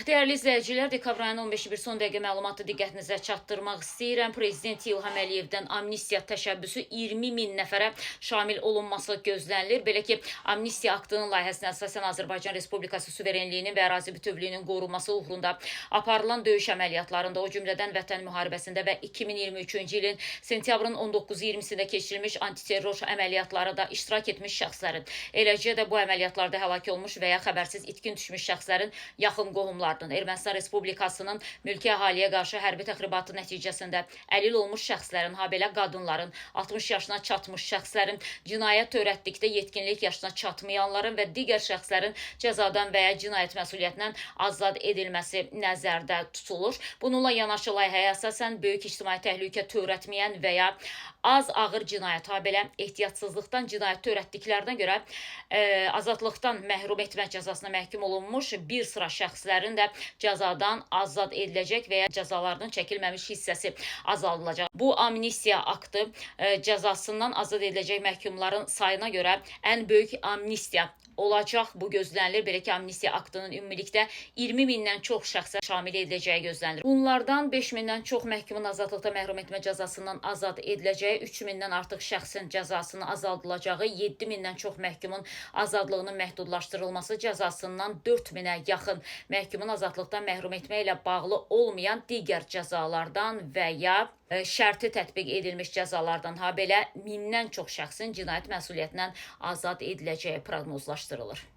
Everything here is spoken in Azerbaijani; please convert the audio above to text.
Dəyərli izləyicilər, dekabr ayının 15-i bir son dəqiqə məlumatı diqqətinizə çatdırmaq istəyirəm. Prezident İlham Əliyevdən amnistiya təşəbbüsü 20 min nəfərə şamil olunması gözlənilir. Belə ki, amnistiya aktının layihəsinə əsasən Azərbaycan Respublikası suverenliyinin və ərazi bütövlüyünün qorunması uğrunda aparılan döyüş əməliyyatlarında, o cümlədən Vətən müharibəsində və 2023-cü ilin sentyabrın 19-20-sində keçirilmiş antiterror əməliyyatlarında iştirak etmiş şəxslərin, eləcə də bu əməliyyatlarda həlak olmuş və ya xəbərsiz itkin düşmüş şəxslərin yaxın qohumları, Ermənistan Respublikasının mülki əhaliyə qarşı hərbi təxribatı nəticəsində əlil olmuş şəxslərin, habelə qadınların, 60 yaşına çatmış şəxslərin, cinayət törətdikdə yetkinlik yaşına çatmayanların və digər şəxslərin cəzadan və ya cinayət məsuliyyətindən azad edilməsi nəzərdə tutulur. Bununla yanaşı layihəyə əsasən böyük ictimai təhlükə törətməyən və ya az ağır cinayət, habelə ehtiyatsızlıqdan cinayət törətdiklərinə görə azadlıqdan məhrum etmə cəzasına məhkum olunmuş bir sıra şəxslərin də cəzadan azad ediləcək və ya cəzalarının çəkilməmiş hissəsi azaldılacaq. Bu amnistiya aktı cəzasından azad ediləcək məhkumların sayına görə ən böyük amnistiya olacaq. Bu gözlənilir. Belə ki, amnistiya aktının ümumilikdə 20 mindən çox şəxsə şamil ediləcəyi gözlənilir. Bunlardan 5 mindən çox məhkumun azadlıqda məhrum etmə cəzasından azad ediləcəyi, 3 mindən artıq şəxsin cəzasının azaldılacağı, 7 mindən çox məhkumun azadlığının məhdudlaşdırılması cəzasından 4 minə yaxın məhkumun azadlıqdan məhrum etmə ilə bağlı olmayan digər cəzalardan və ya şərti tətbiq edilmiş cəzalardan, habelə mindən çox şəxsin cinayət məsuliyyətindən azad ediləcəyi proqnozlaşdırılır.